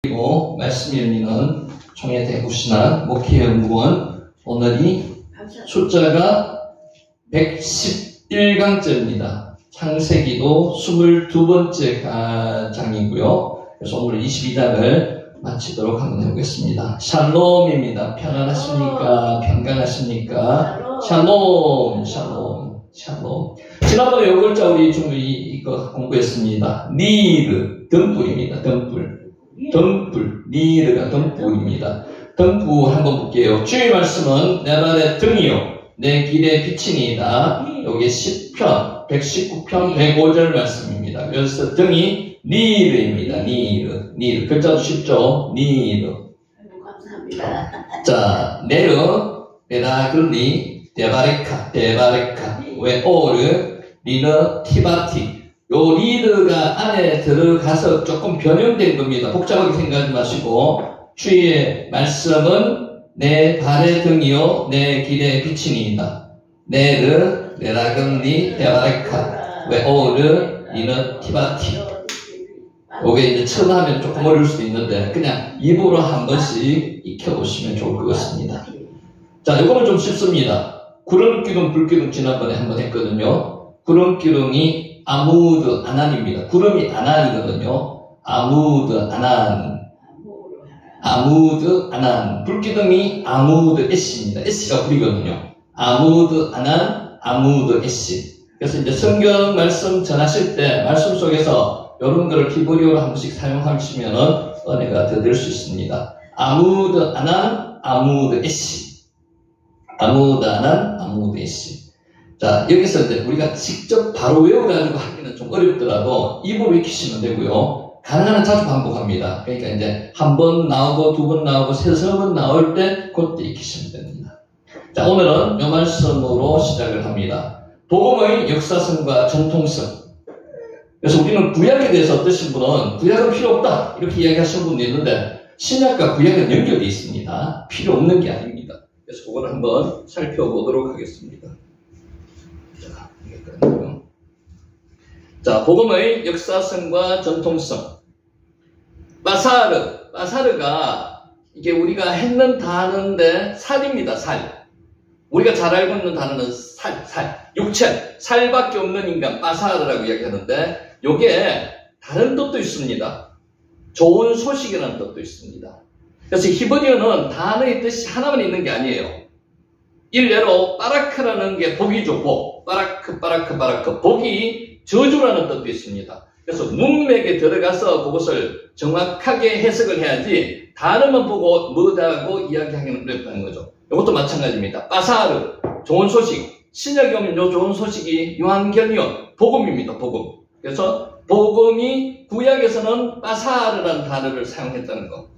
그리고 말씀 열리는 총회 대구신학 목회연구원 오늘이 숫자가 111강째입니다. 창세기도 22번째 장이고요. 그래서 오늘 22장을 마치도록 한번 해보겠습니다. 샬롬입니다. 평안하십니까? 평강하십니까? 샬롬, 샬롬, 샬롬. 지난번에 요 글자 우리 좀 이거 공부했습니다. 니르, 등불입니다. 등불. 등불, 니르가 등불입니다. 등불 한번 볼게요. 주의 말씀은 내 발의 등이요 내 길의 빛이니이다. 여기 10편, 119편, 105절 말씀입니다. 그래서 등이 니르입니다. 니르, 니르. 글자도 쉽죠? 니르. 감사합니다. 자, 네르, 베라글리, 데바레카, 데바레카, 웨오르, 리너, 티바티. 요 리드가 안에 들어가서 조금 변형된 겁니다. 복잡하게 생각하지 마시고 주의 말씀은 내 발의 등이요 내 길의 빛이니이다. 네르, 레라글리, 데바레카, 웨오르, 리너, 티바티. 요게 이제 처음 하면 조금 어려울 수도 있는데 그냥 입으로 한 번씩 익혀보시면 좋을 것 같습니다. 자, 요거는 좀 쉽습니다. 구름기둥, 불기둥 지난번에 한번 했거든요. 구름기둥이 아무드 아난입니다. 구름이 아난이거든요. 아무드 아난. 아무드 아난. 불기둥이 아무드 에시입니다. 에시가 불이거든요. 아무드 아난, 아무드 에시. 그래서 이제 성경 말씀 전하실 때 말씀 속에서 이런 거를 키보리오로 한 번씩 사용하시면 은혜가 더 될 수 있습니다. 아무드 아난, 아무드 에시. 아무드 아난, 아무드 에시. 자, 여기서 이제 우리가 직접 바로 외워가지고 하기는 좀 어렵더라도 입으로 익히시면 되고요. 가능한 한 자주 반복합니다. 그러니까 이제 한 번 나오고 두 번 나오고 세서 번 나올 때 그때 익히시면 됩니다. 자, 오늘은 이 말씀으로 시작을 합니다. 복음의 역사성과 정통성. 그래서 우리는 구약에 대해서 어떠신 분은 구약은 필요 없다 이렇게 이야기하시는 분도 있는데 신약과 구약은 연결되어 있습니다. 필요 없는 게 아닙니다. 그래서 그걸 한번 살펴보도록 하겠습니다. 자, 복음의 역사성과 전통성. 빠사르가 이게 우리가 했는 단어인데 살입니다. 살. 우리가 잘 알고 있는 단어는 살, 육체, 살밖에 없는 인간 빠사르라고 이야기하는데 요게 다른 뜻도 있습니다. 좋은 소식이라는 뜻도 있습니다. 그래서 히브리어는 단어의 뜻이 하나만 있는 게 아니에요. 일례로 바라크라는 게 복이죠. 복. 바라크. 복이 저주라는 뜻도 있습니다. 그래서 문맥에 들어가서 그것을 정확하게 해석을 해야지 단어만 보고 뭐다고 이야기하기는 어렵다는 거죠. 이것도 마찬가지입니다. 빠사르, 좋은 소식. 신약에 오면 요 좋은 소식이 요한겔리온, 복음입니다. 복음. 그래서 복음이 구약에서는 빠사르라는 단어를 사용했다는 거.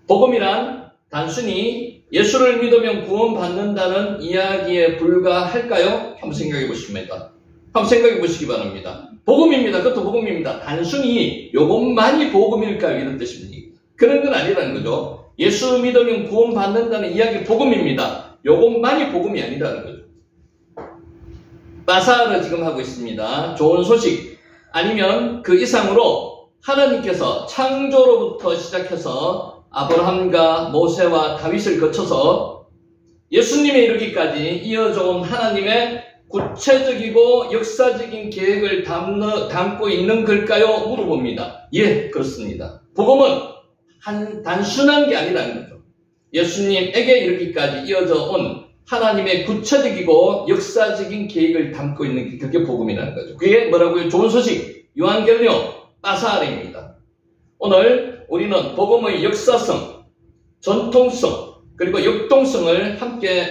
복음이란 단순히 예수를 믿으면 구원받는다는 이야기에 불과할까요? 한번 생각해 보십니다. 한번 생각해 보시기 바랍니다. 복음입니다. 그것도 복음입니다. 단순히 요것만이 복음일까요? 이런 뜻입니다. 그런 건 아니라는 거죠. 예수 믿으면 구원받는다는 이야기 복음입니다. 요것만이 복음이 아니라는 거죠. 빠사르 지금 하고 있습니다. 좋은 소식 아니면 그 이상으로 하나님께서 창조로부터 시작해서 아브라함과 모세와 다윗을 거쳐서 예수님에 이르기까지 이어져 온 하나님의 구체적이고 역사적인 계획을 담고 있는 걸까요? 물어봅니다. 예, 그렇습니다. 복음은 단순한 게 아니라는 거죠. 예수님에게 이르기까지 이어져 온 하나님의 구체적이고 역사적인 계획을 담고 있는 게 그게 복음이라는 거죠. 그게 뭐라고요? 좋은 소식, 요한겔리온, 빠사르입니다. 오늘 우리는 복음의 역사성, 전통성, 그리고 역동성을 함께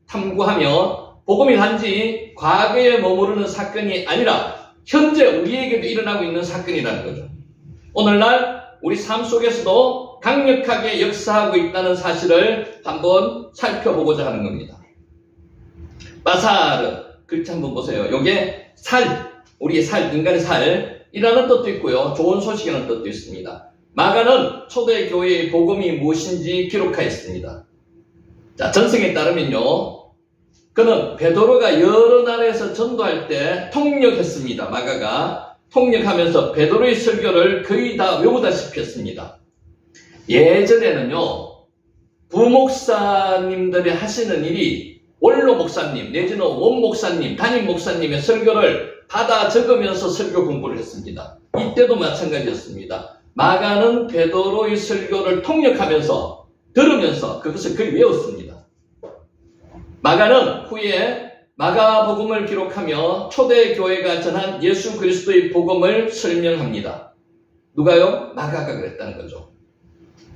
탐구하며 복음이 단지 과거에 머무르는 사건이 아니라 현재 우리에게도 일어나고 있는 사건이라는 거죠. 오늘날 우리 삶 속에서도 강력하게 역사하고 있다는 사실을 한번 살펴보고자 하는 겁니다. 빠사르, 글자 한번 보세요. 요게 살, 우리의 살, 인간의 살이라는 뜻도 있고요. 좋은 소식이라는 뜻도 있습니다. 마가는 초대교회의 복음이 무엇인지 기록하였습니다. 자, 전승에 따르면요. 그는 베드로가 여러 나라에서 전도할 때 통역했습니다. 마가가 통역하면서 베드로의 설교를 거의 다 외우다시피 했습니다. 예전에는요, 부목사님들이 하시는 일이 원로 목사님 내지는 원 목사님, 담임 목사님의 설교를 받아 적으면서 설교 공부를 했습니다. 이때도 마찬가지였습니다. 마가는 베드로의 설교를 통역하면서 들으면서 그것을 거의 외웠습니다. 마가는 후에 마가복음을 기록하며 초대교회가 전한 예수 그리스도의 복음을 설명합니다. 누가요? 마가가 그랬다는 거죠.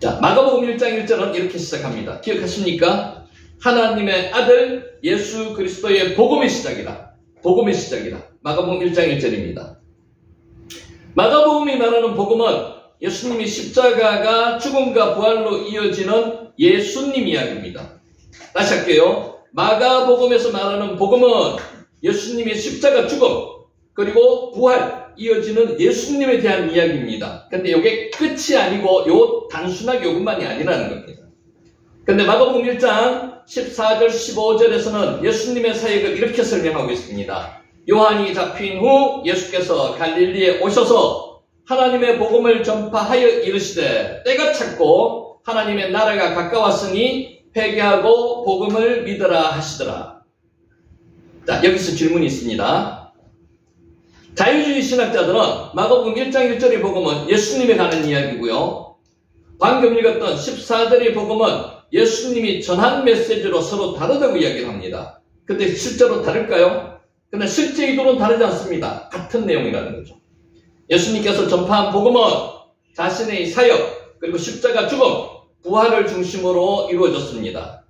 자, 마가복음 1장 1절은 이렇게 시작합니다. 기억하십니까? 하나님의 아들 예수 그리스도의 복음의 시작이다. 복음의 시작이다. 마가복음 1장 1절입니다. 마가복음이 말하는 복음은 예수님이 십자가가 죽음과 부활로 이어지는 예수님 이야기입니다. 다시 할게요. 마가복음에서 말하는 복음은 예수님의 십자가 죽음 그리고 부활 이어지는 예수님에 대한 이야기입니다. 근데 이게 끝이 아니고 단순하게 이것만이 아니라는 겁니다. 근데 마가복음 1장 14절 15절에서는 예수님의 사역을 이렇게 설명하고 있습니다. 요한이 잡힌 후 예수께서 갈릴리에 오셔서 하나님의 복음을 전파하여 이르시되 때가 찼고 하나님의 나라가 가까웠으니 회개하고 복음을 믿으라 하시더라. 자, 여기서 질문이 있습니다. 자유주의 신학자들은 마가복음 1장 1절의 복음은 예수님에 관한 이야기고요. 방금 읽었던 14절의 복음은 예수님이 전한 메시지로 서로 다르다고 이야기를 합니다. 근데 실제로 다를까요? 근데 실제 의도는 다르지 않습니다. 같은 내용이라는 거죠. 예수님께서 전파한 복음은 자신의 사역 그리고 십자가 죽음 부활을 중심으로 이루어졌습니다.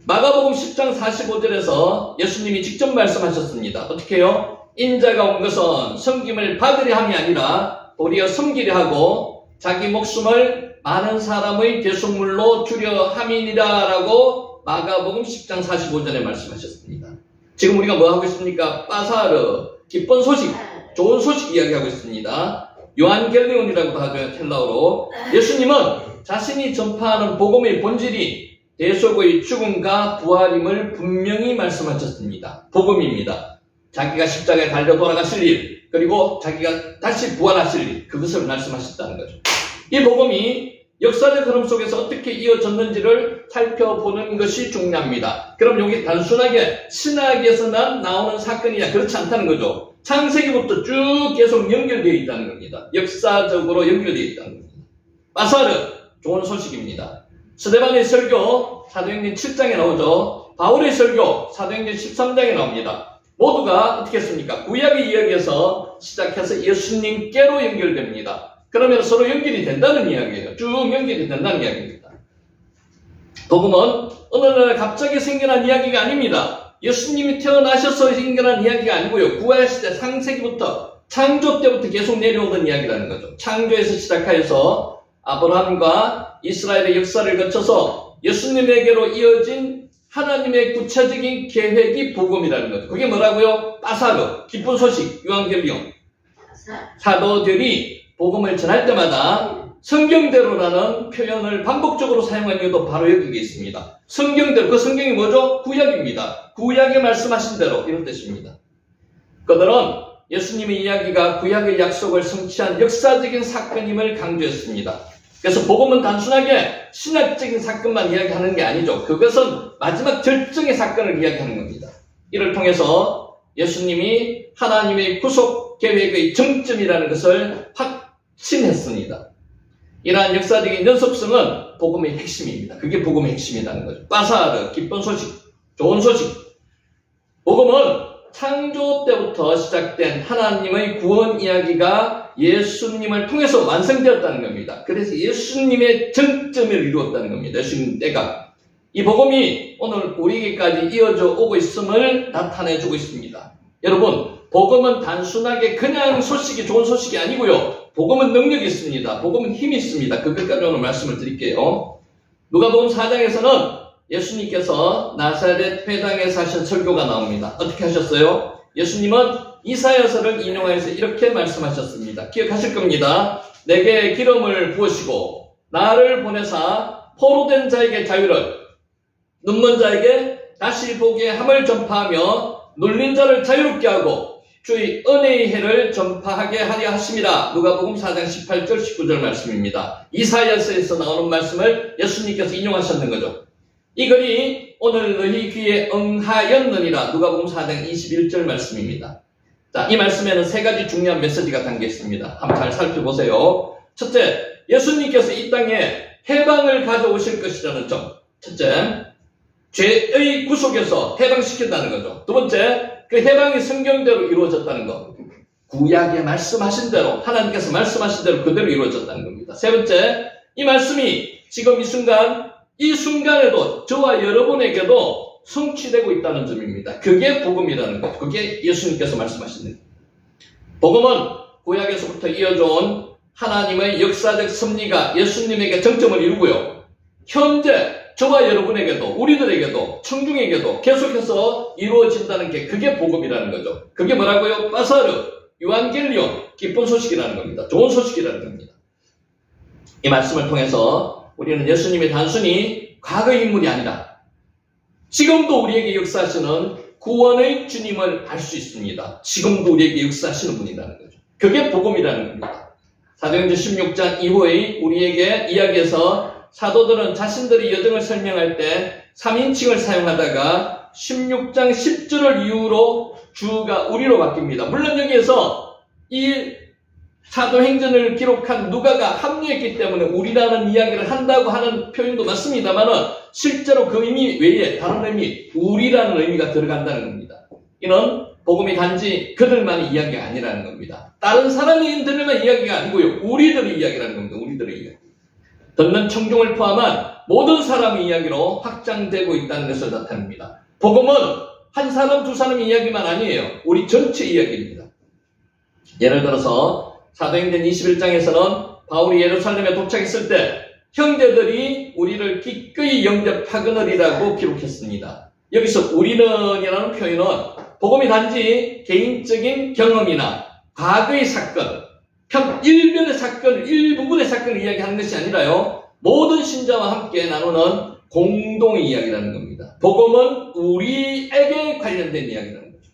마가복음 10장 45절에서 예수님이 직접 말씀하셨습니다. 어떻게 해요? 인자가 온 것은 섬김을 받으려 함이 아니라 도리어 섬기려 하고 자기 목숨을 많은 사람의 대속물로 주려 함이니라 라고 마가복음 10장 45절에 말씀하셨습니다. 지금 우리가 뭐 하고 있습니까? 빠사르, 기쁜 소식, 좋은 소식 이야기하고 있습니다. 요한겔리온이라고도 하죠. 헬라어로. 예수님은 자신이 전파하는 복음의 본질이 대속의 죽음과 부활임을 분명히 말씀하셨습니다. 복음입니다. 자기가 십자가에 달려 돌아가실 일, 그리고 자기가 다시 부활하실 일, 그것을 말씀하셨다는 거죠. 이 복음이 역사적 흐름 속에서 어떻게 이어졌는지를 살펴보는 것이 중요합니다. 그럼 여기 단순하게 신학에서만 나오는 사건이냐? 그렇지 않다는 거죠. 창세기부터 쭉 계속 연결되어 있다는 겁니다. 역사적으로 연결되어 있다는 겁니다. 빠사르, 좋은 소식입니다. 스데반의 설교, 사도행전 7장에 나오죠. 바울의 설교, 사도행전 13장에 나옵니다. 모두가 어떻게 했습니까? 구약의 이야기에서 시작해서 예수님께로 연결됩니다. 그러면 서로 연결이 된다는 이야기예요. 쭉 연결이 된다는 이야기입니다. 복음은 어느 날 갑자기 생겨난 이야기가 아닙니다. 예수님이 태어나셔서 생겨난 이야기가 아니고요. 구약시대 창세기부터 창조 때부터 계속 내려오던 이야기라는 거죠. 창조에서 시작하여서 아브라함과 이스라엘의 역사를 거쳐서 예수님에게로 이어진 하나님의 구체적인 계획이 복음이라는 거죠. 그게 뭐라고요? 빠사르, 기쁜 소식, 요한겔리온. 사도들이 복음을 전할 때마다 성경대로라는 표현을 반복적으로 사용한 이유도 바로 여기에 있습니다. 성경대로, 그 성경이 뭐죠? 구약입니다. 구약에 말씀하신 대로 이런 뜻입니다. 그들은 예수님의 이야기가 구약의 약속을 성취한 역사적인 사건임을 강조했습니다. 그래서 복음은 단순하게 신학적인 사건만 이야기하는 게 아니죠. 그것은 마지막 절정의 사건을 이야기하는 겁니다. 이를 통해서 예수님이 하나님의 구속 계획의 정점이라는 것을 확신했습니다. 이러한 역사적인 연속성은 복음의 핵심입니다. 그게 복음의 핵심이라는 거죠. 빠사르, 기쁜 소식, 좋은 소식. 복음은 창조 때부터 시작된 하나님의 구원 이야기가 예수님을 통해서 완성되었다는 겁니다. 그래서 예수님의 정점을 이루었다는 겁니다. 예수님 때가. 이 복음이 오늘 우리에게까지 이어져 오고 있음을 나타내주고 있습니다. 여러분, 복음은 단순하게 그냥 소식이 좋은 소식이 아니고요. 복음은 능력이 있습니다. 복음은 힘이 있습니다. 그것까지 오늘 말씀을 드릴게요. 누가복음 4장에서는 예수님께서 나사렛 회당에서 하신 설교가 나옵니다. 어떻게 하셨어요? 예수님은 이사야서를 인용하여서 이렇게 말씀하셨습니다. 기억하실 겁니다. 내게 기름을 부으시고 나를 보내사 포로된 자에게 자유를, 눈먼 자에게 다시 보게 함을 전파하며 눌린 자를 자유롭게 하고 주의 은혜의 해를 전파하게 하려 하심이라. 누가복음 4장 18절 19절 말씀입니다. 이사야서에서 나오는 말씀을 예수님께서 인용하셨는 거죠. 이 글이 오늘 너희 귀에 응하였느니라. 누가복음 4장 21절 말씀입니다. 자, 이 말씀에는 세 가지 중요한 메시지가 담겨 있습니다. 한번 잘 살펴보세요. 첫째, 예수님께서 이 땅에 해방을 가져오실 것이라는 점. 첫째, 죄의 구속에서 해방시킨다는 거죠. 두 번째, 그 해방이 성경대로 이루어졌다는 것. 구약에 말씀하신 대로, 하나님께서 말씀하신 대로 그대로 이루어졌다는 겁니다. 세 번째, 이 말씀이 지금 이 순간에도 저와 여러분에게도 성취되고 있다는 점입니다. 그게 복음이라는 거죠. 그게 예수님께서 말씀하신 거예요. 복음은 구약에서부터 이어져온 하나님의 역사적 섭리가 예수님에게 정점을 이루고요. 현재 저와 여러분에게도, 우리들에게도, 청중에게도 계속해서 이루어진다는 게 그게 복음이라는 거죠. 그게 뭐라고요? 빠사르, 유한겔리온, 기쁜 소식이라는 겁니다. 좋은 소식이라는 겁니다. 이 말씀을 통해서 우리는 예수님이 단순히 과거의 인물이 아니라 지금도 우리에게 역사하시는 구원의 주님을 알 수 있습니다. 지금도 우리에게 역사하시는 분이라는 거죠. 그게 복음이라는 겁니다. 사도행전 16장 이후의 우리에게 이야기에서 사도들은 자신들의 여정을 설명할 때 3인칭을 사용하다가 16장 10절을 이유로 주가 우리로 바뀝니다. 물론 여기에서 이 사도행전을 기록한 누가가 합류했기 때문에 우리라는 이야기를 한다고 하는 표현도 맞습니다만 실제로 그 의미 외에 다른 의미, 우리라는 의미가 들어간다는 겁니다. 이는 복음이 단지 그들만의 이야기가 아니라는 겁니다. 다른 사람들만 이야기가 아니고요. 우리들의 이야기라는 겁니다. 우리들의 이야기. 듣는 청중을 포함한 모든 사람의 이야기로 확장되고 있다는 것을 나타냅니다. 복음은 한 사람, 두 사람의 이야기만 아니에요. 우리 전체 이야기입니다. 예를 들어서 사도행전 21장에서는 바울이 예루살렘에 도착했을 때 형제들이 우리를 기꺼이 영접하거느리라고 기록했습니다. 여기서 우리는이라는 표현은 복음이 단지 개인적인 경험이나 과거의 사건, 일변의 사건, 일부분의 사건을 이야기하는 것이 아니라요. 모든 신자와 함께 나누는 공동의 이야기라는 겁니다. 복음은 우리에게 관련된 이야기라는 거죠.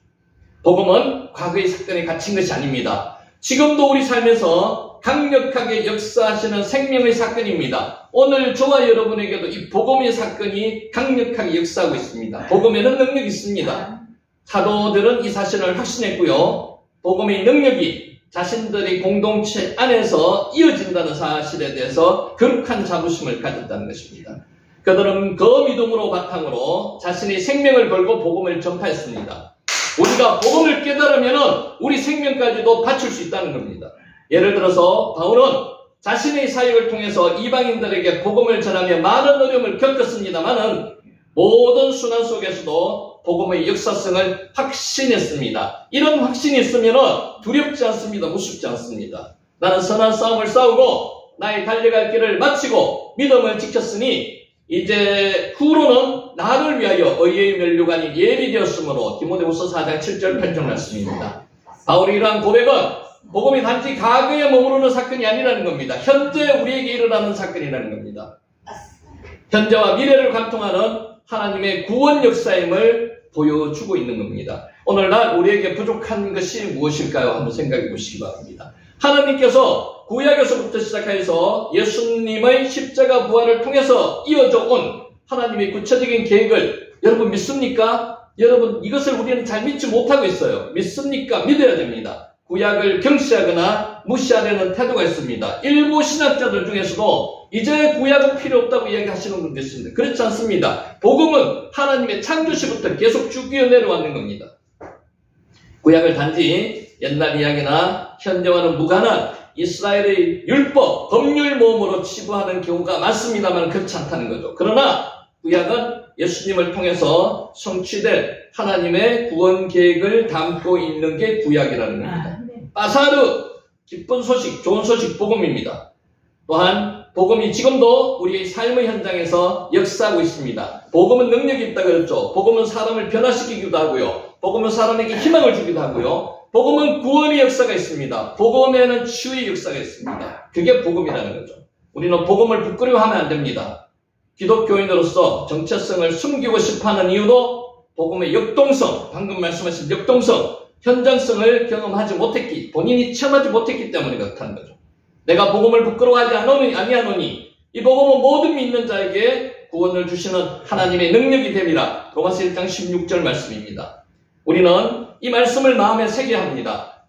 복음은 과거의 사건에 갇힌 것이 아닙니다. 지금도 우리 삶에서 강력하게 역사하시는 생명의 사건입니다. 오늘 저와 여러분에게도 이 복음의 사건이 강력하게 역사하고 있습니다. 복음에는 능력이 있습니다. 사도들은 이 사실을 확신했고요. 복음의 능력이 자신들의 공동체 안에서 이어진다는 사실에 대해서 거룩한 자부심을 가졌다는 것입니다. 그들은 그 믿음으로 바탕으로 자신의 생명을 걸고 복음을 전파했습니다. 우리가 복음을 깨달으면 우리 생명까지도 바칠 수 있다는 겁니다. 예를 들어서 바울은 자신의 사역을 통해서 이방인들에게 복음을 전하며 많은 어려움을 겪었습니다만은 모든 순환 속에서도 복음의 역사성을 확신했습니다. 이런 확신이 있으면 두렵지 않습니다. 무섭지 않습니다. 나는 선한 싸움을 싸우고 나의 달려갈 길을 마치고 믿음을 지켰으니 이제 후로는 나를 위하여 의의 면류관이 예비되었으므로 디모데후서 4장 7절 8절 말씀입니다. 바울이 이러한 고백은 복음이 단지 과거에 머무르는 사건이 아니라는 겁니다. 현재 우리에게 일어나는 사건이라는 겁니다. 현재와 미래를 관통하는 하나님의 구원 역사임을 보여주고 있는 겁니다. 오늘날 우리에게 부족한 것이 무엇일까요? 한번 생각해 보시기 바랍니다. 하나님께서 구약에서부터 시작해서 예수님의 십자가 부활을 통해서 이어져 온 하나님의 구체적인 계획을 여러분 믿습니까? 여러분 이것을 우리는 잘 믿지 못하고 있어요. 믿습니까? 믿어야 됩니다. 구약을 경시하거나 무시하려는 태도가 있습니다. 일부 신학자들 중에서도 이제 구약은 필요 없다고 이야기하시는 분도 있습니다. 그렇지 않습니다. 복음은 하나님의 창조시부터 계속 쭉 이어내려왔는 겁니다. 구약을 단지 옛날 이야기나 현재와는 무관한 이스라엘의 율법, 법률 모험으로 치부하는 경우가 많습니다만 그렇지 않다는 거죠. 그러나 구약은 예수님을 통해서 성취될 하나님의 구원 계획을 담고 있는 게 구약이라는 겁니다. 빠사르, 기쁜 소식, 좋은 소식, 복음입니다. 또한 복음이 지금도 우리의 삶의 현장에서 역사하고 있습니다. 복음은 능력이 있다고 그랬죠. 복음은 사람을 변화시키기도 하고요. 복음은 사람에게 희망을 주기도 하고요. 복음은 구원의 역사가 있습니다. 복음에는 치유의 역사가 있습니다. 그게 복음이라는 거죠. 우리는 복음을 부끄러워하면 안 됩니다. 기독교인으로서 정체성을 숨기고 싶어하는 이유도 복음의 역동성, 방금 말씀하신 역동성, 현장성을 경험하지 못했기, 본인이 체험하지 못했기 때문에 그렇다는 거죠. 내가 복음을 부끄러워하지 아니하노니 이 복음은 모든 믿는 자에게 구원을 주시는 하나님의 능력이 됨이라. 로마서 1장 16절 말씀입니다. 우리는 이 말씀을 마음에 새겨야 합니다.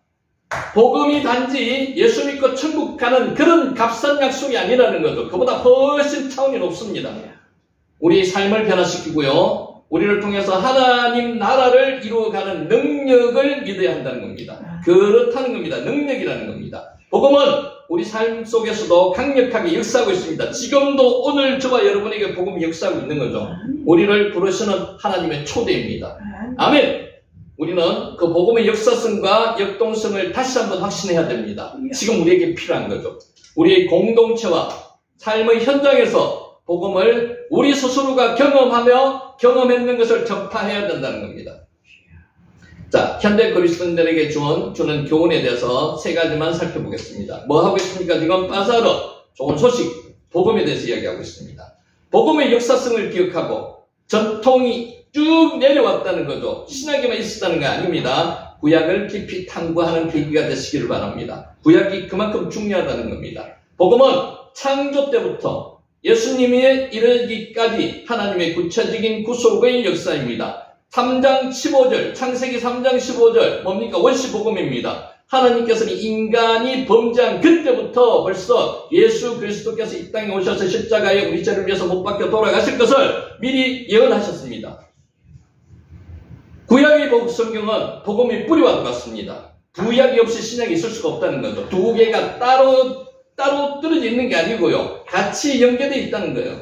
복음이 단지 예수 믿고 천국 가는 그런 값싼 약속이 아니라는 거죠. 그보다 훨씬 차원이 높습니다. 우리 삶을 변화시키고요. 우리를 통해서 하나님 나라를 이루어가는 능력을 믿어야 한다는 겁니다. 그렇다는 겁니다. 능력이라는 겁니다. 복음은 우리 삶 속에서도 강력하게 역사하고 있습니다. 지금도 오늘 저와 여러분에게 복음이 역사하고 있는 거죠. 우리를 부르시는 하나님의 초대입니다. 아멘. 우리는 그 복음의 역사성과 역동성을 다시 한번 확신해야 됩니다. 지금 우리에게 필요한 거죠. 우리의 공동체와 삶의 현장에서 복음을 우리 스스로가 경험했는 것을 전파해야 된다는 겁니다. 자, 현대 그리스도인들에게 주는 교훈에 대해서 세 가지만 살펴보겠습니다. 뭐 하고 있습니까? 지금 빠사로 좋은 소식, 복음에 대해서 이야기하고 있습니다. 복음의 역사성을 기억하고 전통이 쭉 내려왔다는 거죠. 신학에만 있었다는 거 아닙니다. 구약을 깊이 탐구하는 계기가 되시기를 바랍니다. 구약이 그만큼 중요하다는 겁니다. 복음은 창조 때부터 예수님이 이르기까지 하나님의 구체적인 구속의 역사입니다. 3장 15절, 창세기 3장 15절, 뭡니까? 원시복음입니다. 하나님께서는 인간이 범죄한 그때부터 벌써 예수 그리스도께서 이 땅에 오셔서 십자가에 우리 죄를 위해서 못 박혀 돌아가실 것을 미리 예언하셨습니다. 구약의 성경은 복음의 뿌리와 같습니다. 구약이 없이 신약이 있을 수가 없다는 거죠. 두 개가 따로 떨어져 있는 게 아니고요. 같이 연계되어 있다는 거예요.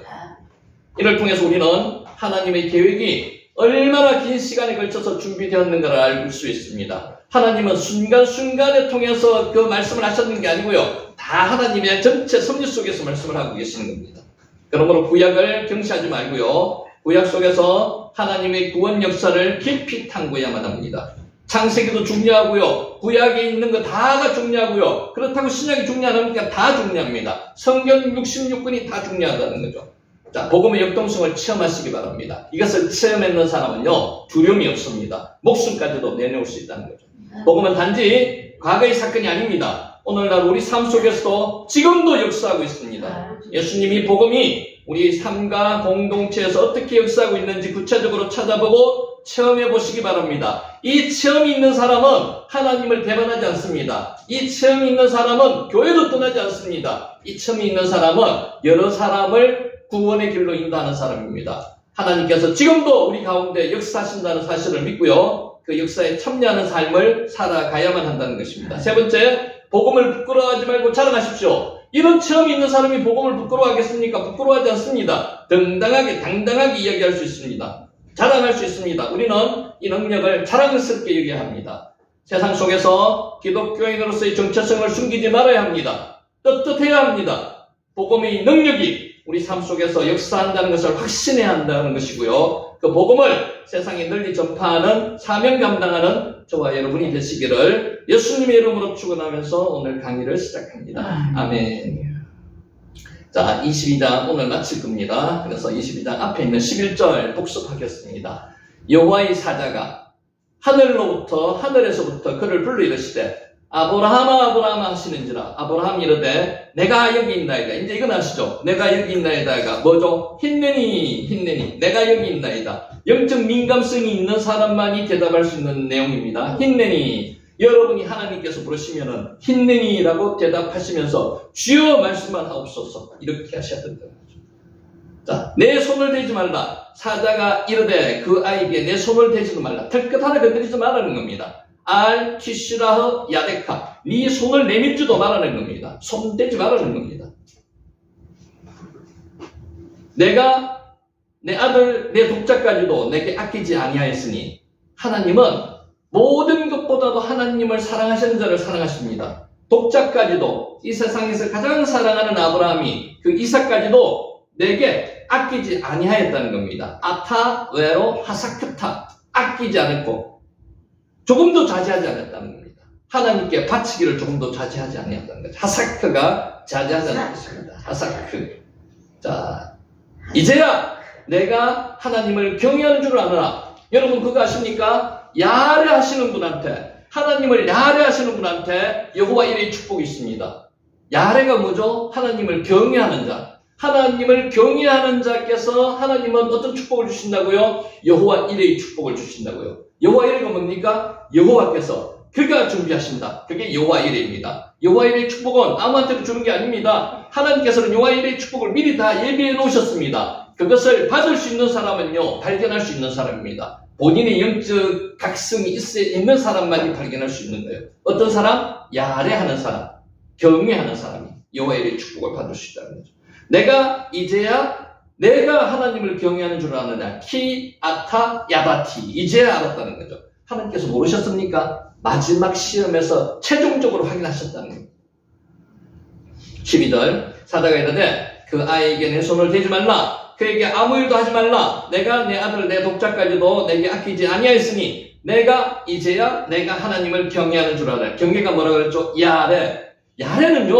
이를 통해서 우리는 하나님의 계획이 얼마나 긴 시간에 걸쳐서 준비되었는가를 알 수 있습니다. 하나님은 순간순간에 통해서 그 말씀을 하셨는 게 아니고요. 다 하나님의 전체 섭리 속에서 말씀을 하고 계시는 겁니다. 그러므로 구약을 경시하지 말고요. 구약 속에서 하나님의 구원 역사를 깊이 탐구해야만 합니다. 창세기도 중요하고요. 구약에 있는 거 다가 중요하고요. 그렇다고 신약이 중요하니까 다 중요합니다. 성경 66권이 다 중요하다는 거죠. 자, 복음의 역동성을 체험하시기 바랍니다. 이것을 체험했는 사람은요, 두려움이 없습니다. 목숨까지도 내놓을 수 있다는 거죠. 복음은 단지 과거의 사건이 아닙니다. 오늘날 우리 삶 속에서도 지금도 역사하고 있습니다. 예수님이 복음이 우리 삶과 공동체에서 어떻게 역사하고 있는지 구체적으로 찾아보고 체험해 보시기 바랍니다. 이 체험이 있는 사람은 하나님을 배반하지 않습니다. 이 체험이 있는 사람은 교회도 떠나지 않습니다. 이 체험이 있는 사람은 여러 사람을 구원의 길로 인도하는 사람입니다. 하나님께서 지금도 우리 가운데 역사하신다는 사실을 믿고요. 그 역사에 참여하는 삶을 살아가야만 한다는 것입니다. 세 번째, 복음을 부끄러워하지 말고 자랑하십시오. 이런 체험이 있는 사람이 복음을 부끄러워하겠습니까? 부끄러워하지 않습니다. 당당하게 이야기할 수 있습니다. 자랑할 수 있습니다. 우리는 이 능력을 자랑스럽게 여겨야 합니다. 세상 속에서 기독교인으로서의 정체성을 숨기지 말아야 합니다. 떳떳해야 합니다. 복음의 능력이 우리 삶 속에서 역사한다는 것을 확신해야 한다는 것이고요. 그 복음을 세상에 널리 전파하는 사명 감당하는 저와 여러분이 되시기를 예수님의 이름으로 축원하면서 오늘 강의를 시작합니다. 아멘. 자, 22장 오늘 마칠 겁니다. 그래서 22장 앞에 있는 11절 복습하겠습니다. 여호와의 사자가 하늘에서부터 그를 불러 이르시되 아브라함아 하시는지라. 아브라함이 이르되 내가 여기 있나이다. 이제 이건 아시죠? 내가 여기 있나이다가 뭐죠? 힌내니 내가 여기 있나이다. 영적 민감성이 있는 사람만이 대답할 수 있는 내용입니다. 힌내니, 여러분이 하나님께서 부르시면은 힌내니라고 대답하시면서 주여 말씀만 하옵소서, 이렇게 하셔야 된다는 거죠. 자, 내 손을 대지 말라. 사자가 이르되 그 아이에게 내 손을 대지도 말라. 털끝 하나 건드리지 말라는 겁니다. 알 티슈라흐 야데카, 네 손을 내밀지도 말라는 겁니다. 손 대지 말라는 겁니다. 내가 내 아들 내 독자까지도 내게 아끼지 아니하였으니, 하나님은 모든 것보다도 하나님을 사랑하시는 자를 사랑하십니다. 독자까지도, 이 세상에서 가장 사랑하는 아브라함이 그 이삭까지도 내게 아끼지 아니하였다는 겁니다. 아타 외로 하사크타, 아끼지 않았고 조금도 자제하지 않았다는 겁니다. 하나님께 바치기를 조금도 자제하지 않았다는 거죠. 하사크가 자제하지 않은 것입니다. 하사크. 자, 이제야 내가 하나님을 경외하는 줄 아느라. 여러분 그거 아십니까? 야레 하시는 분한테, 하나님을 야레하시는 분한테 여호와 이레의 축복이 있습니다. 야레가 뭐죠? 하나님을 경외하는 자. 하나님을 경외하는 자께서 하나님은 어떤 축복을 주신다고요? 여호와 이레의 축복을 주신다고요. 여호와 이레가 뭡니까? 여호와께서 그가 준비하신다. 그게 여호와 이레입니다. 여호와 이레의 축복은 아무한테도 주는 게 아닙니다. 하나님께서는 여호와 이레의 축복을 미리 다 예비해 놓으셨습니다. 그것을 받을 수 있는 사람은요, 발견할 수 있는 사람입니다. 본인의 영적 각성이 있는 사람만이 발견할 수 있는 거예요. 어떤 사람? 야레하는 사람, 경외하는 사람이 여호와 이레의 축복을 받을 수 있다는 거죠. 내가 이제야 내가 하나님을 경외하는 줄 아느냐. 키, 아타, 야다티. 이제야 알았다는 거죠. 하나님께서 모르셨습니까? 마지막 시험에서 최종적으로 확인하셨다는 거예요. 12절 사자가 이르되 그 아이에게 내 손을 대지 말라. 그에게 아무 일도 하지 말라. 내가 내 아들 내 독자까지도 내게 아끼지 아니하였으니 내가 이제야 내가 하나님을 경외하는 줄 알아. 경외가 뭐라고 그랬죠? 야레. 야레는요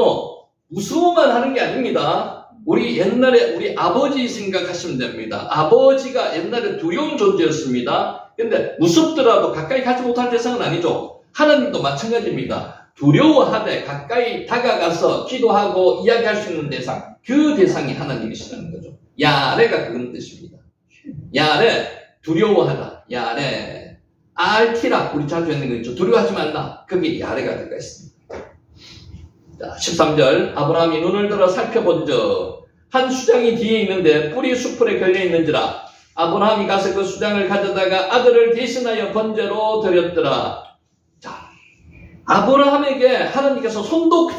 무서워만 하는 게 아닙니다. 우리 옛날에 우리 아버지 생각하시면 됩니다. 아버지가 옛날에 두려운 존재였습니다. 근데 무섭더라도 가까이 가지 못할 대상은 아니죠. 하나님도 마찬가지입니다. 두려워하되 가까이 다가가서 기도하고 이야기할 수 있는 대상, 그 대상이 하나님이시라는 거죠. 야레가 그런 뜻입니다. 야레, 두려워하다. 야레, 알티라, 우리 자주 했는 거 있죠. 두려워하지 말라. 그게 야레가 들어가 있습니다. 자, 13절 아브라함이 눈을 들어 살펴본즉 한 수장이 뒤에 있는데 뿔이 수풀에 걸려있는지라. 아브라함이 가서 그 수장을 가져다가 아들을 대신하여 번제로 드렸더라. 자, 아브라함에게 하나님께서 손도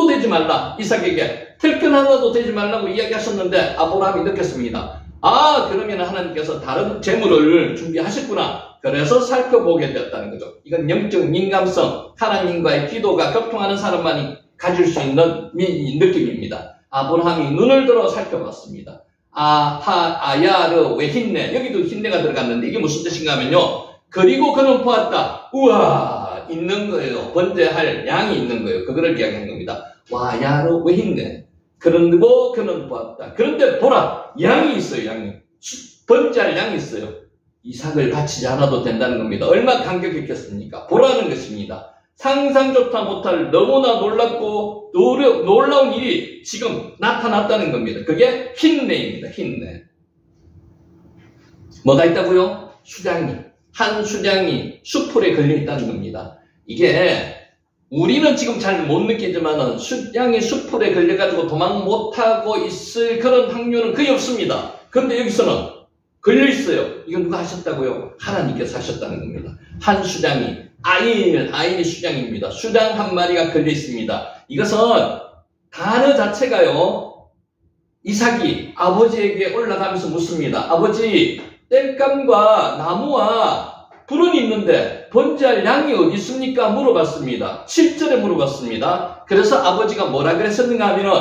대지 말라. 이삭에게 털끝 하나도 대지 말라고 이야기하셨는데 아브라함이 느꼈습니다. 아, 그러면 하나님께서 다른 재물을 준비하셨구나. 그래서 살펴보게 되었다는 거죠. 이건 영적 민감성, 하나님과의 기도가 교통하는 사람만이 가질 수 있는 느낌입니다. 아브라함이 눈을 들어 살펴봤습니다. 아야르 왜 힌네. 여기도 힌네가 들어갔는데 이게 무슨 뜻인가 하면요. 그리고 그는 보았다. 우와, 있는 거예요. 번제할 양이 있는 거예요. 그거를 이야기한 겁니다. 와, 야르 왜 힌네. 그런고 그는 보았다. 그런데 보라, 양이 있어요. 양이. 번제할 양이 있어요. 이삭을 바치지 않아도 된다는 겁니다. 얼마나 감격했겠습니까? 보라는 것입니다. 상상조차 못할 너무나 놀랍고 놀라운 일이 지금 나타났다는 겁니다. 그게 힌내입니다. 힌내. 뭐가 있다고요? 수장이. 한 수장이 수풀에 걸려있다는 겁니다. 이게 우리는 지금 잘 못 느끼지만 수장이 수풀에 걸려가지고 도망 못하고 있을 그런 확률은 거의 없습니다. 그런데 여기서는 걸려있어요. 이건 누가 하셨다고요? 하나님께서 하셨다는 겁니다. 한 수장이 아인이 수장입니다. 수장 한 마리가 걸려있습니다. 이것은 단어 자체가요. 이삭이 아버지에게 올라가면서 묻습니다. 아버지, 땔감과 나무와 불은 있는데 번제할 양이 어디 있습니까? 물어봤습니다. 7절에 물어봤습니다. 그래서 아버지가 뭐라 그랬었는가 하면은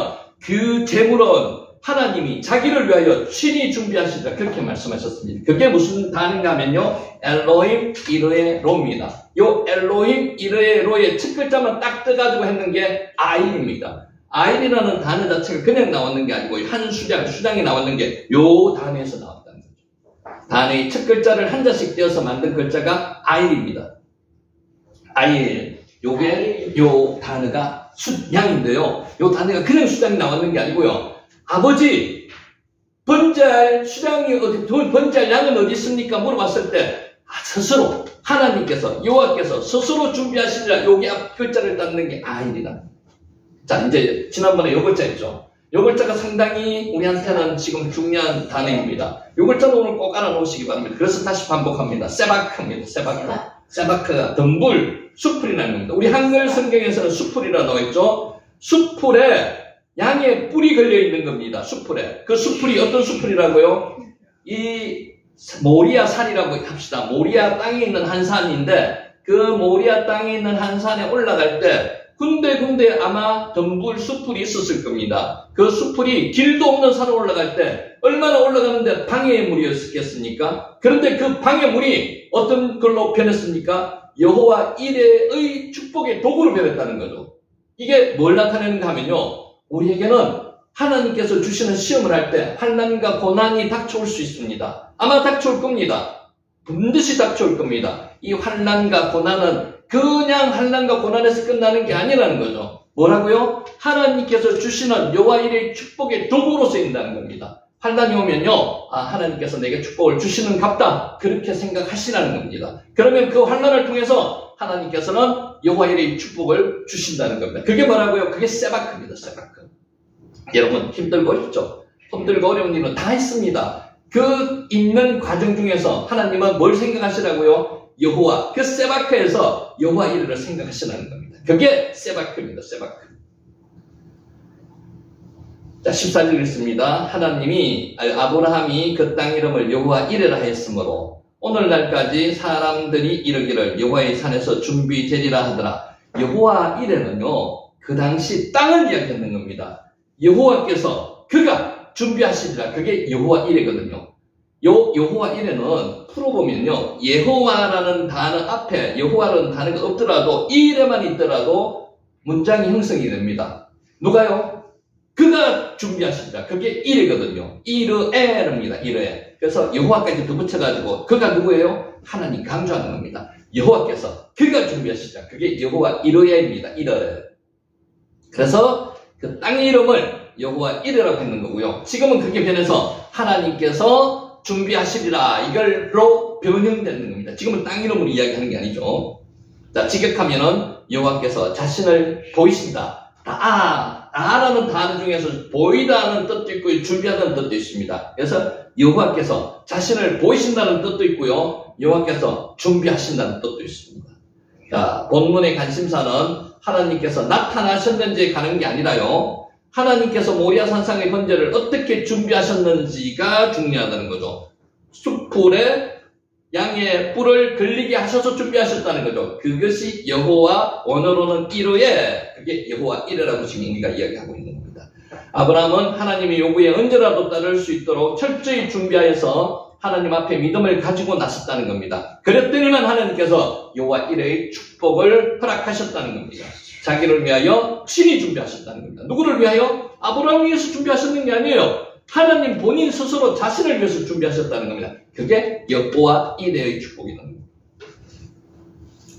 그 제물은 하나님이 자기를 위하여 친히 준비하시리라 그렇게 말씀하셨습니다. 그게 무슨 단어인가 하면요. 엘로힘 이르에 로입니다. 요 엘로힘 이르에 로의 첫 글자만 딱 떠가지고 했는 게 아인입니다. 아인이라는 단어 자체가 그냥 나왔는 게 아니고 한 수장이 나왔는 게 요 단어에서 나왔다는 거죠. 단어의 첫 글자를 한자씩 떼어서 만든 글자가 아인입니다. 아인. 요게 요 단어가 수양인데요. 요 단어가 그냥 수장이 나왔는 게 아니고요. 아버지, 번제할 양은 어디 있습니까? 물어봤을 때, 스스로, 하나님께서, 여호와께서 스스로 준비하시리라, 여기 앞 글자를 닦는 게 아인이다. 자, 이제, 지난번에 요 글자 있죠? 요 글자가 상당히 우리한테는 지금 중요한 단어입니다. 요 글자는 오늘 꼭 알아놓으시기 바랍니다. 그래서 다시 반복합니다. 세바크입니다. 세바크. 세바크가 덤불, 수풀이라는 겁니다. 우리 한글 성경에서는 수풀이라 나와있죠? 수풀에 양의 뿔이 걸려있는 겁니다. 수풀에. 그 수풀이 어떤 수풀이라고요? 이 모리아 산이라고 합시다. 모리아 땅에 있는 한 산인데 그 모리아 땅에 있는 한 산에 올라갈 때 군데군데 아마 덤불 수풀이 있었을 겁니다. 그 수풀이 길도 없는 산에 올라갈 때 얼마나 올라가는데 방해물이었겠습니까? 그런데 그 방해물이 어떤 걸로 변했습니까? 여호와 이레의 축복의 도구로 변했다는 거죠. 이게 뭘 나타내는가 하면요. 우리에게는 하나님께서 주시는 시험을 할 때 환난과 고난이 닥쳐올 수 있습니다. 아마 닥쳐올 겁니다. 반드시 닥쳐올 겁니다. 이 환난과 고난은 그냥 환난과 고난에서 끝나는 게 아니라는 거죠. 뭐라고요? 하나님께서 주시는 여호와 일의 축복의 도구로 쓰인다는 겁니다. 환난이 오면요, 하나님께서 내게 축복을 주시는 갑다, 그렇게 생각하시라는 겁니다. 그러면 그 환난을 통해서 하나님께서는 여호와 일의 축복을 주신다는 겁니다. 그게 뭐라고요? 그게 세바크입니다. 세바크. 여러분 힘들고 어렵죠? 힘들고 어려운 일은 다 있습니다. 그 있는 과정 중에서 하나님은 뭘 생각하시라고요? 여호와, 그 세바크에서 여호와 이르를 생각하시라는 겁니다. 그게 세바크입니다. 세바크. 자, 14절 읽습니다. 아브라함이 그 땅 이름을 여호와 이레라 했으므로 오늘날까지 사람들이 이르기를 여호와의 산에서 준비되리라 하더라. 여호와 이레는요, 그 당시 땅을 이야기하는 겁니다. 여호와께서 그가 준비하시리라. 그게 여호와 이레거든요. 여호와 이레는 풀어보면요, 예호와라는 단어 앞에 여호와라는 단어가 없더라도 이레만 있더라도 문장이 형성이 됩니다. 누가요? 그가 준비하시리라. 그게 이레거든요. 이르에입니다. 이르에. 그래서 여호와까지 더 붙여가지고 그가 누구예요? 하나님 강조하는 겁니다. 여호와께서 그가 준비하시리라. 그게 여호와 이르에입니다. 이르에. 그래서 그 땅 이름을 여호와 이레라고 했는 거고요. 지금은 그게 변해서 하나님께서 준비하시리라, 이걸로 변형되는 겁니다. 지금은 땅 이름으로 이야기하는 게 아니죠. 자, 직역하면은 여호와께서 자신을 보이신다. 라는 단어 중에서 보이다는 뜻도 있고 준비하다는 뜻도 있습니다. 그래서 여호와께서 자신을 보이신다는 뜻도 있고요, 여호와께서 준비하신다는 뜻도 있습니다. 자, 본문의 관심사는 하나님께서 나타나셨는지에 가는 게 아니라요, 하나님께서 모리아 산상의 번제를 어떻게 준비하셨는지가 중요하다는 거죠. 숯불에 양의 뿔을 걸리게 하셔서 준비하셨다는 거죠. 그것이 여호와, 원어로는 이르에, 그게 여호와 이레라고 지금 우리가 이야기하고 있는 겁니다. 아브라함은 하나님의 요구에 언제라도 따를 수 있도록 철저히 준비하여서 하나님 앞에 믿음을 가지고 나섰다는 겁니다. 그랬더니만 하나님께서 여호와 이레의 축복을 허락하셨다는 겁니다. 자기를 위하여 친히 준비하셨다는 겁니다. 누구를 위하여? 아브라함을 위해서 준비하셨는 게 아니에요. 하나님 본인 스스로 자신을 위해서 준비하셨다는 겁니다. 그게 여호와 이레의 축복이라는 겁니다.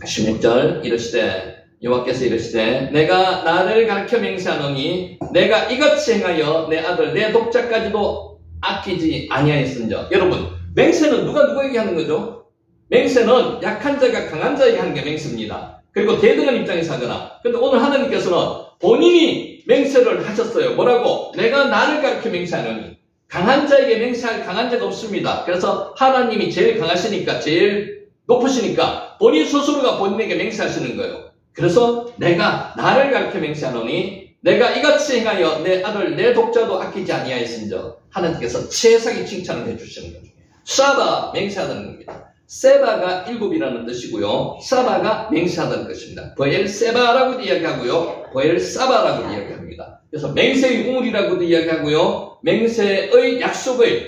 16절 이르시되, 여호와께서 이르시되 내가 나를 가르쳐 맹세하노니 내가 이같이 행하여 내 아들 내 독자까지도 아끼지 아니하였은즉. 여러분, 맹세는 누구에게 하는 거죠? 맹세는 약한 자가 강한 자에게 하는 게 맹세입니다. 그리고 대등한 입장에서 하거나. 근데 오늘 하나님께서는 본인이 맹세를 하셨어요. 뭐라고? 내가 나를 가르쳐 맹세하노니. 강한 자에게 맹세할 강한 자가 없습니다. 그래서 하나님이 제일 강하시니까, 제일 높으시니까 본인 스스로가 본인에게 맹세하시는 거예요. 그래서 내가 나를 가르쳐 맹세하노니 내가 이같이 행하여 내 아들 내 독자도 아끼지 아니하였은즉. 하나님께서 최상의 칭찬을 해주시는 거죠. 사바, 맹세하다는 겁니다. 세바가 일곱이라는 뜻이고요, 사바가 맹세하다는 것입니다. 버엘세바라고도 이야기하고요, 버엘사바라고도 이야기합니다. 그래서 맹세의 우물이라고도 이야기하고요, 맹세의 약속의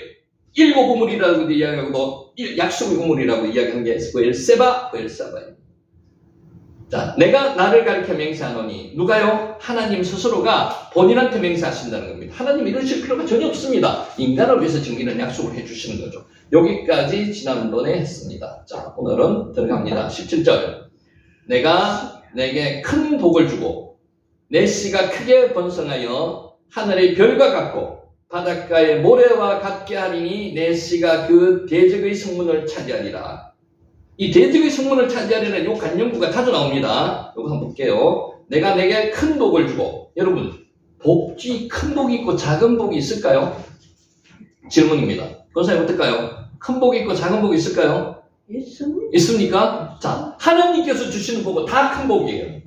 일곱 우물이라고도 이야기하고, 약속의 우물이라고 이야기하는 게 버엘세바, 버엘사바입니다. 자, 내가 나를 가리켜 맹세하노니. 누가요? 하나님 스스로가 본인한테 맹세하신다는 겁니다. 하나님 이러실 필요가 전혀 없습니다. 인간을 위해서 지금 이런 약속을 해주시는 거죠. 여기까지 지난번에 했습니다. 자, 오늘은 들어갑니다. 17절. 내가 내게 큰 복을 주고 내 씨가 크게 번성하여 하늘의 별과 같고 바닷가의 모래와 같게 하리니 내 씨가 그 대적의 성문을 차지하리라. 이 대적의 성문을 차지하려는 이 관용구가 자주 나옵니다. 이거 한번 볼게요. 내가 내게 큰 복을 주고. 여러분, 복지 큰 복이 있고 작은 복이 있을까요? 질문입니다. 권사님 어떨까요? 큰 복이 있고 작은 복이 있을까요? 있습니까? 자, 하나님께서 주시는 복은 다 큰 복이에요.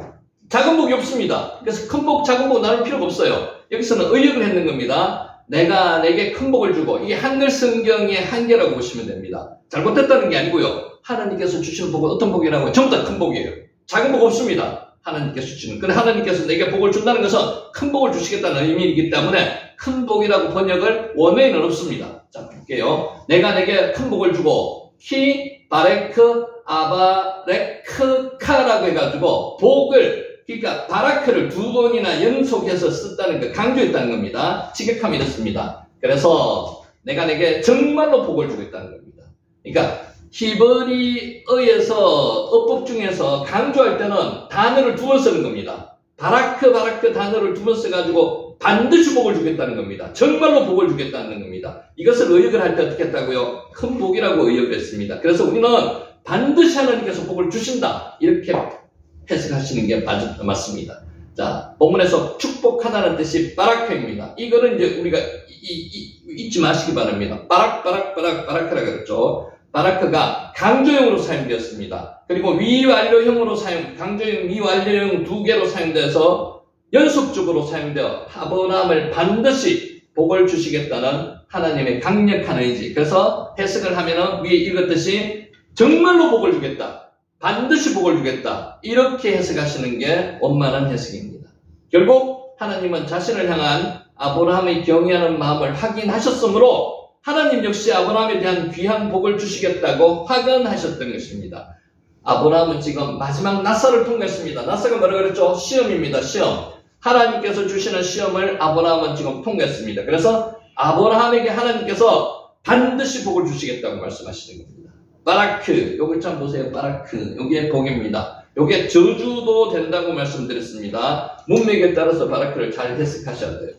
작은 복이 없습니다. 그래서 큰 복, 작은 복 나눌 필요가 없어요. 여기서는 의역을 했는 겁니다. 내가 내게 큰 복을 주고. 이게 한글 성경의 한계라고 보시면 됩니다. 잘못됐다는 게 아니고요. 하나님께서 주시는 복은 어떤 복이라고요? 전부 다 큰 복이에요. 작은 복 없습니다. 하나님께서 주시는. 근데 하나님께서 내게 복을 준다는 것은 큰 복을 주시겠다는 의미이기 때문에 큰 복이라고 번역을 원어에는 없습니다. 자, 볼게요. 내가 내게 큰 복을 주고 키, 바레크, 아바레크, 카라고 해가지고 복을, 그러니까 바라크를 두 번이나 연속해서 썼다는 거, 강조했다는 겁니다. 직역하면 이렇습니다. 그래서 내가 내게 정말로 복을 주고 있다는 겁니다. 그러니까 히브리어에서 어법 중에서 강조할 때는 단어를 두 번 쓰는 겁니다. 바라크 단어를 두 번 써가지고 반드시 복을 주겠다는 겁니다. 정말로 복을 주겠다는 겁니다. 이것을 의역을 할 때 어떻게 했다고요? 큰 복이라고 의역을 했습니다. 그래서 우리는 반드시 하나님께서 복을 주신다, 이렇게 해석하시는 게 맞습니다. 자, 본문에서 축복하다는 뜻이 바라크입니다. 이거는 이제 우리가 잊지 마시기 바랍니다. 바라크라고 그랬죠. 바라크가 강조형으로 사용되었습니다. 그리고 위완료형으로 강조형, 위완료형 두 개로 사용돼서 연속적으로 사용되어 아브라함을 반드시 복을 주시겠다는 하나님의 강력한 의지. 그래서 해석을 하면은 위에 읽었듯이 정말로 복을 주겠다, 반드시 복을 주겠다, 이렇게 해석하시는 게 원만한 해석입니다. 결국 하나님은 자신을 향한 아브라함의 경외하는 마음을 확인하셨으므로 하나님 역시 아브라함에 대한 귀한 복을 주시겠다고 확언하셨던 것입니다. 아브라함은 지금 마지막 나사를 통과했습니다. 나사가 뭐라고 그랬죠? 시험입니다. 시험. 하나님께서 주시는 시험을 아브라함은 지금 통과했습니다. 그래서 아브라함에게 하나님께서 반드시 복을 주시겠다고 말씀하시는 겁니다. 바라크, 요거 참 보세요. 바라크, 요게 복입니다. 요게 저주도 된다고 말씀드렸습니다. 문맥에 따라서 바라크를 잘 해석하셔야 돼요.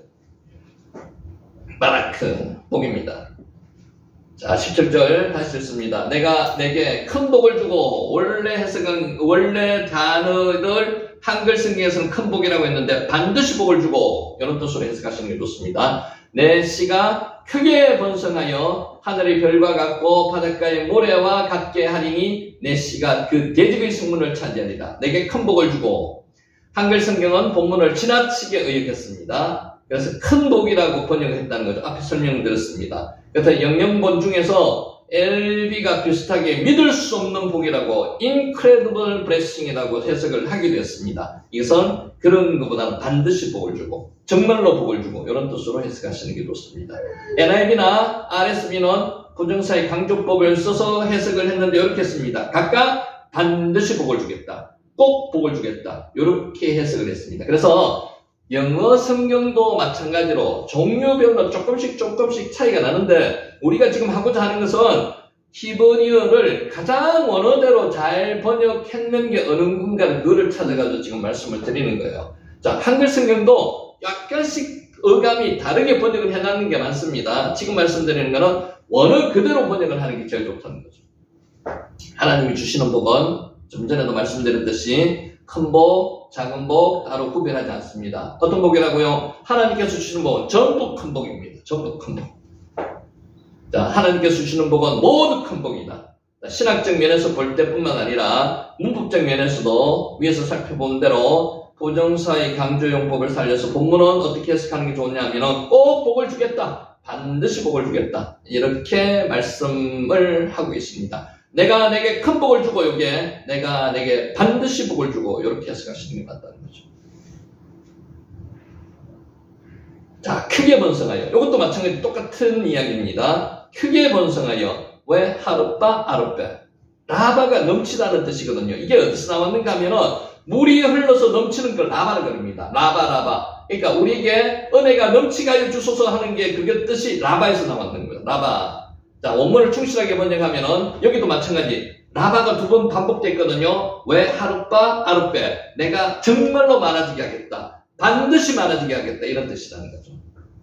바라크, 복입니다. 자, 17절 다시 읽습니다. 내가 내게 큰 복을 주고, 원래 해석은, 원래 단어를 한글 성경에서는 큰 복이라고 했는데 반드시 복을 주고, 이런 뜻으로 해석하시는 게 좋습니다. 내 씨가 크게 번성하여 하늘의 별과 같고 바닷가의 모래와 같게 하리니 내 씨가 그 대적의 성문을 차지하리라. 내게 큰 복을 주고, 한글 성경은 본문을 지나치게 의역했습니다. 그래서 큰 복이라고 번역했다는 거죠. 앞에 설명드렸습니다. 그래서 영영본 중에서 LB가 비슷하게 믿을 수 없는 복이라고 incredible blessing이라고 해석을 하기도 했습니다. 이것은 그런 것보다는 반드시 복을 주고 정말로 복을 주고 이런 뜻으로 해석하시는 게 좋습니다. NIV나 RSV는 부정사의 강조법을 써서 해석을 했는데 이렇게 했습니다. 각각 반드시 복을 주겠다, 꼭 복을 주겠다, 이렇게 해석을 했습니다. 그래서 영어 성경도 마찬가지로 종류별로 조금씩 차이가 나는데 우리가 지금 하고자 하는 것은 히브리어를 가장 원어대로 잘 번역했는 게 어느 건가를 그거를 찾아가지고 지금 말씀을 드리는 거예요. 자, 한글 성경도 약간씩 어감이 다르게 번역을 해놨는 게 많습니다. 지금 말씀드리는 거는 원어 그대로 번역을 하는 게 제일 좋다는 거죠. 하나님이 주시는 복은 좀 전에도 말씀드렸듯이 큰 복, 작은 복 따로 구별하지 않습니다. 어떤 복이라고요? 하나님께서 주시는 복은 전부 큰 복입니다. 전부 큰 복. 자, 하나님께서 주시는 복은 모두 큰 복이다. 신학적 면에서 볼 때뿐만 아니라 문법적 면에서도 위에서 살펴본 대로 부정사의 강조용법을 살려서 본문은 어떻게 해석하는 게 좋냐 하면 꼭 복을 주겠다, 반드시 복을 주겠다, 이렇게 말씀을 하고 있습니다. 내가 내게 큰 복을 주고, 요게 내가 내게 반드시 복을 주고, 이렇게 해석하시는 게 맞다는 거죠. 자, 크게 번성하여. 이것도 마찬가지 똑같은 이야기입니다. 크게 번성하여. 왜? 하룻바 아룻배. 라바가 넘치다는 뜻이거든요. 이게 어디서 나왔는가 하면은 물이 흘러서 넘치는 걸 라바라고 합니다. 라바. 그러니까 우리에게 은혜가 넘치가여 주소서 하는 게 그게 뜻이 라바에서 나왔는 거예요. 라바. 자, 원문을 충실하게 번역하면은 여기도 마찬가지. 라바가 두 번 반복됐거든요. 왜? 하룻바 아룻배. 내가 정말로 많아지게 하겠다, 반드시 많아지게 하겠다, 이런 뜻이라는 거죠.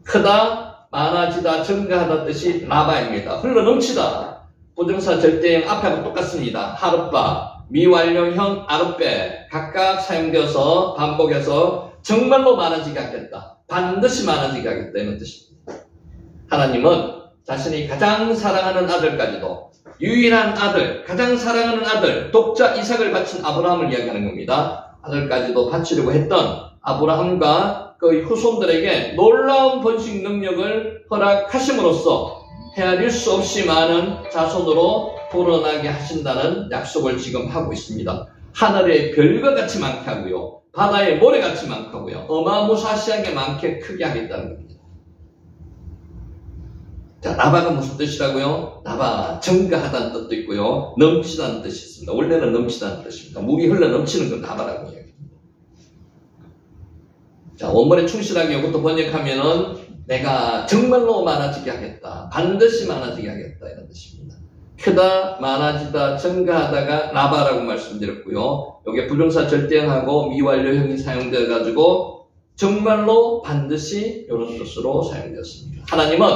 크다, 많아지다, 증가하다 뜻이 라바입니다. 흘러넘치다. 부정사 절대형 앞에하고 똑같습니다. 하룻바, 미완료형 아룻배 각각 사용되어서 반복해서 정말로 많아지게 하겠다, 반드시 많아지게 하겠다, 이런 뜻입니다. 하나님은 자신이 가장 사랑하는 아들까지도, 유일한 아들, 가장 사랑하는 아들, 독자 이삭을 바친 아브라함을 이야기하는 겁니다. 아들까지도 바치려고 했던 아브라함과 그 후손들에게 놀라운 번식 능력을 허락하심으로써 헤아릴 수 없이 많은 자손으로 불어나게 하신다는 약속을 지금 하고 있습니다. 하늘의 별과 같이 많게 하고요, 바다의 모래같이 많게 하고요, 어마무사시하게 많게 크게 하겠다는 겁니다. 자, 라바가 무슨 뜻이라고요? 라바, 증가하다는 뜻도 있고요, 넘치다는 뜻이 있습니다. 원래는 넘치다는 뜻입니다. 물이 흘러 넘치는 건 라바라고 이야기합니다. 자, 원문에 충실하게 이것도 번역하면은 내가 정말로 많아지게 하겠다, 반드시 많아지게 하겠다, 이런 뜻입니다. 크다, 많아지다, 증가하다가 라바라고 말씀드렸고요. 여기에 부정사 절대형하고 미완료형이 사용되어 가지고 정말로 반드시 이런 뜻으로 사용되었습니다. 하나님은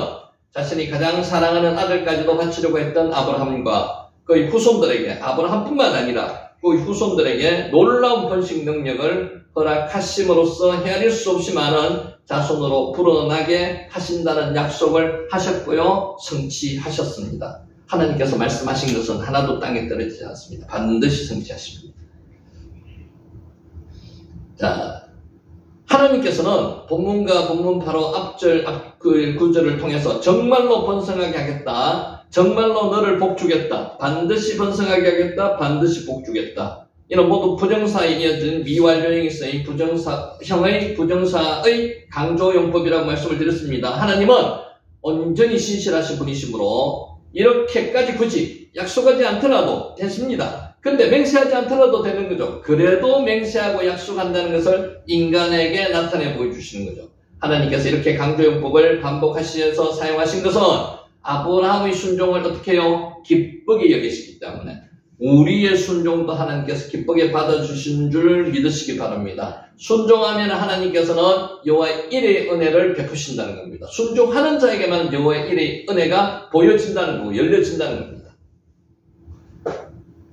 자신이 가장 사랑하는 아들까지도 바치려고 했던 아브라함과 그의 후손들에게, 아브라함뿐만 아니라 그의 후손들에게 놀라운 번식 능력을 허락하심으로써 헤아릴 수 없이 많은 자손으로 불어나게 하신다는 약속을 하셨고요. 성취하셨습니다. 하나님께서 말씀하신 것은 하나도 땅에 떨어지지 않습니다. 반드시 성취하십니다. 자, 하나님께서는 본문과 본문 바로 앞절, 그 구절을 통해서 정말로 번성하게 하겠다. 정말로 너를 복주겠다. 반드시 번성하게 하겠다. 반드시 복주겠다. 이는 모두 부정사에 이어진 미완료형이 쓰인 부정사형의 부정사의 강조용법이라고 말씀을 드렸습니다. 하나님은 온전히 신실하신 분이시므로 이렇게까지 굳이 약속하지 않더라도 됐습니다. 근데 맹세하지 않더라도 되는 거죠. 그래도 맹세하고 약속한다는 것을 인간에게 나타내 보여주시는 거죠. 하나님께서 이렇게 강조용법을 반복하시면서 사용하신 것은 아브라함의 순종을 어떻게 해요? 기쁘게 여기시기 때문에 우리의 순종도 하나님께서 기쁘게 받아주신 줄 믿으시기 바랍니다. 순종하면 하나님께서는 여호와의 일의 은혜를 베푸신다는 겁니다. 순종하는 자에게만 여호와의 일의 은혜가 보여진다는 거고 열려진다는 겁니다.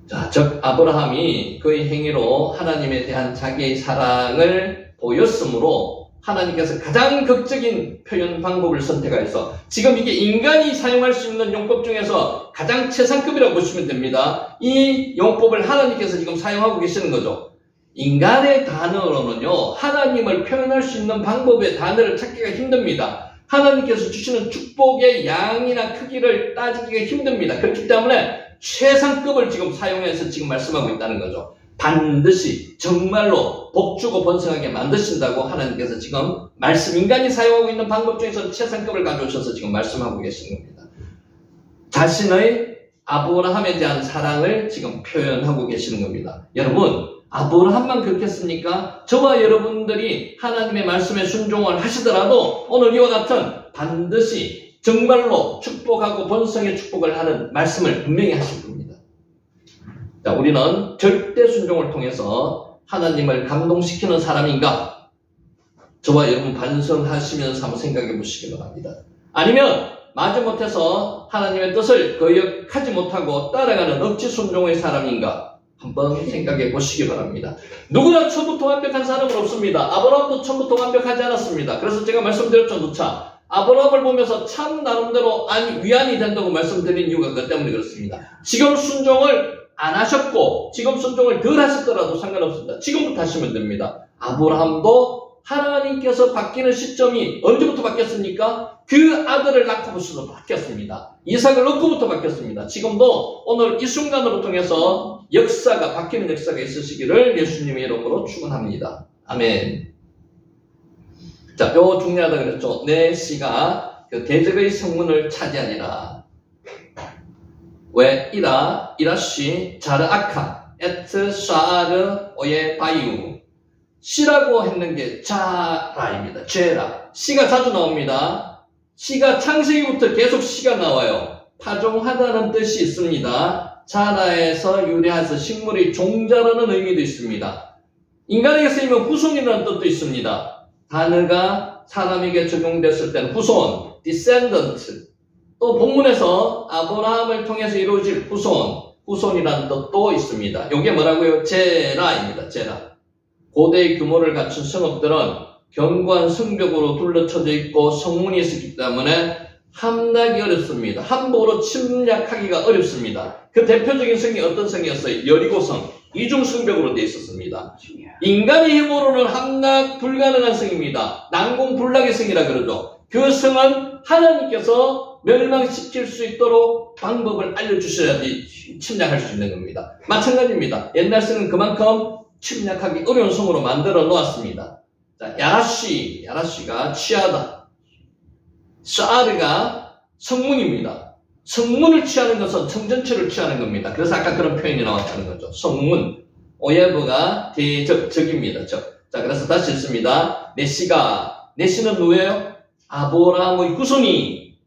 자, 즉 아브라함이 그의 행위로 하나님에 대한 자기의 사랑을 보였으므로 하나님께서 가장 극적인 표현 방법을 선택하여서 지금 이게 인간이 사용할 수 있는 용법 중에서 가장 최상급이라고 보시면 됩니다. 이 용법을 하나님께서 지금 사용하고 계시는 거죠. 인간의 단어로는요, 하나님을 표현할 수 있는 방법의 단어를 찾기가 힘듭니다. 하나님께서 주시는 축복의 양이나 크기를 따지기가 힘듭니다. 그렇기 때문에 최상급을 지금 사용해서 지금 말씀하고 있다는 거죠. 반드시 정말로 복주고 번성하게 만드신다고 하나님께서 지금 인간이 사용하고 있는 방법 중에서 최상급을 가져오셔서 지금 말씀하고 계시는 겁니다. 자신의 아브라함에 대한 사랑을 지금 표현하고 계시는 겁니다. 여러분, 아브라함만 그렇겠습니까? 저와 여러분들이 하나님의 말씀에 순종을 하시더라도 오늘 이와 같은 반드시 정말로 축복하고 번성의 축복을 하는 말씀을 분명히 하실 겁니다. 자, 우리는 절대 순종을 통해서 하나님을 감동시키는 사람인가? 저와 여러분 반성하시면서 한번 생각해 보시기 바랍니다. 아니면 마지못해서 하나님의 뜻을 거역하지 못하고 따라가는 억지 순종의 사람인가? 한번 생각해 보시기 바랍니다. 누구나 처음부터 완벽한 사람은 없습니다. 아브라함도 처음부터 완벽하지 않았습니다. 그래서 제가 말씀드렸죠, 누차. 아브라함을 보면서 참 나름대로 위안이 된다고 말씀드린 이유가 그 때문에 그렇습니다. 지금 순종을 안 하셨고 지금 순종을 덜 하셨더라도 상관없습니다. 지금부터 하시면 됩니다. 아브라함도 하나님께서 바뀌는 시점이 언제부터 바뀌었습니까? 그 아들을 낳고부터 바뀌었습니다. 이삭을 낳고부터 바뀌었습니다. 지금도 오늘 이 순간으로 통해서 역사가 바뀌는 역사가 있으시기를 예수님의 이름으로 축원합니다. 아멘. 자, 요 중요하다 그랬죠. 내 씨가 그 대적의 성문을 차지하니라. 왜? 이라시 자르아카 에트 샤르 오예 바이우. 씨라고 했는 게 자라입니다. 제라. 씨가 자주 나옵니다. 씨가 창세기부터 계속 씨가 나와요. 파종하다는 뜻이 있습니다. 자라에서 유래해서 식물의 종자라는 의미도 있습니다. 인간에게 쓰이면 후손이라는 뜻도 있습니다. 단어가 사람에게 적용됐을 때는 후손, descendant. 또 본문에서 아브라함을 통해서 이루어질 후손이라는 뜻도 있습니다. 이게 뭐라고요? 제라입니다. 제라. 고대의 규모를 갖춘 성읍들은 견고한 성벽으로 둘러쳐져 있고 성문이 있었기 때문에 함락이 어렵습니다. 함부로 침략하기가 어렵습니다. 그 대표적인 성이 어떤 성이었어요? 여리고성. 이중성벽으로 되어 있었습니다. 인간의 힘으로는 함락 불가능한 성입니다. 난공불락의 성이라 그러죠. 그 성은 하나님께서 멸망시킬 수 있도록 방법을 알려주셔야지 침략할 수 있는 겁니다. 마찬가지입니다. 옛날 성은 그만큼 침략하기 어려운 성으로 만들어 놓았습니다. 자, 야라시가 취하다. 샤르가 성문입니다. 성문을 취하는 것은 청전체를 취하는 겁니다. 그래서 아까 그런 표현이 나왔다는 거죠. 성문. 오예브가 적입니다. 적. 자, 그래서 다시 읽습니다. 내씨는 누구예요? 아브라함의 후손이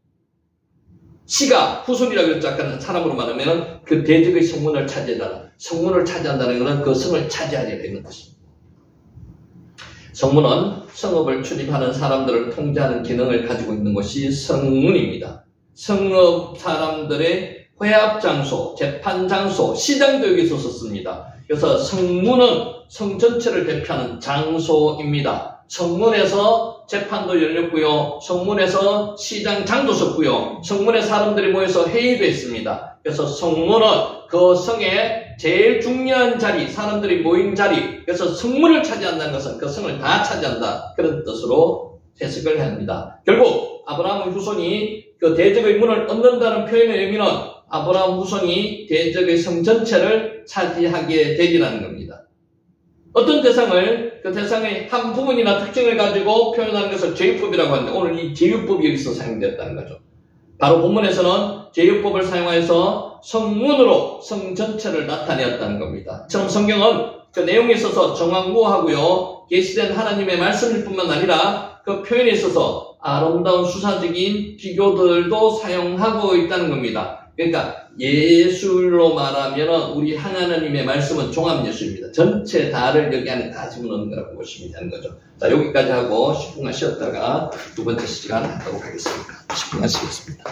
씨가 후손이라고 그랬죠. 아까는 사람으로 말하면 그 대적의 성문을 차지한다는, 성문을 차지한다는 것은 그 성을 차지하게 되는 것입니다. 성문은 성읍을 출입하는 사람들을 통제하는 기능을 가지고 있는 것이 성문입니다. 성읍 사람들의 회합장소, 재판장소, 시장도 여기서 썼습니다. 그래서 성문은 성 전체를 대표하는 장소입니다. 성문에서 재판도 열렸고요. 성문에서 시장장도 썼고요. 성문에 사람들이 모여서 회의도 했습니다. 그래서 성문은 그 성의 제일 중요한 자리, 사람들이 모인 자리, 그래서 성문을 차지한다는 것은 그 성을 다 차지한다. 그런 뜻으로 해석을 합니다. 결국 아브라함 후손이 그 대적의 문을 얻는다는 표현의 의미는 아브라함 후손이 대적의 성 전체를 차지하게 되리라는 겁니다. 어떤 대상을, 그 대상의 한 부분이나 특징을 가지고 표현하는 것을 제휴법이라고 하는데 오늘 이 제휴법이 여기서 사용되었다는 거죠. 바로 본문에서는 제휴법을 사용해서 성문으로 성 전체를 나타내었다는 겁니다. 처럼 성경은 그 내용에 있어서 정황무하고요, 계시된 하나님의 말씀일 뿐만 아니라 그 표현에 있어서 아름다운 수사적인 비교들도 사용하고 있다는 겁니다. 그러니까 예술로 말하면 우리 하나님의 말씀은 종합예술입니다. 전체 다를 여기 안에 다 집어넣는 거라고 보시면 되는 거죠. 자, 여기까지 하고 10분간 쉬었다가 두 번째 시간 하도록 하겠습니다. 10분간 쉬겠습니다.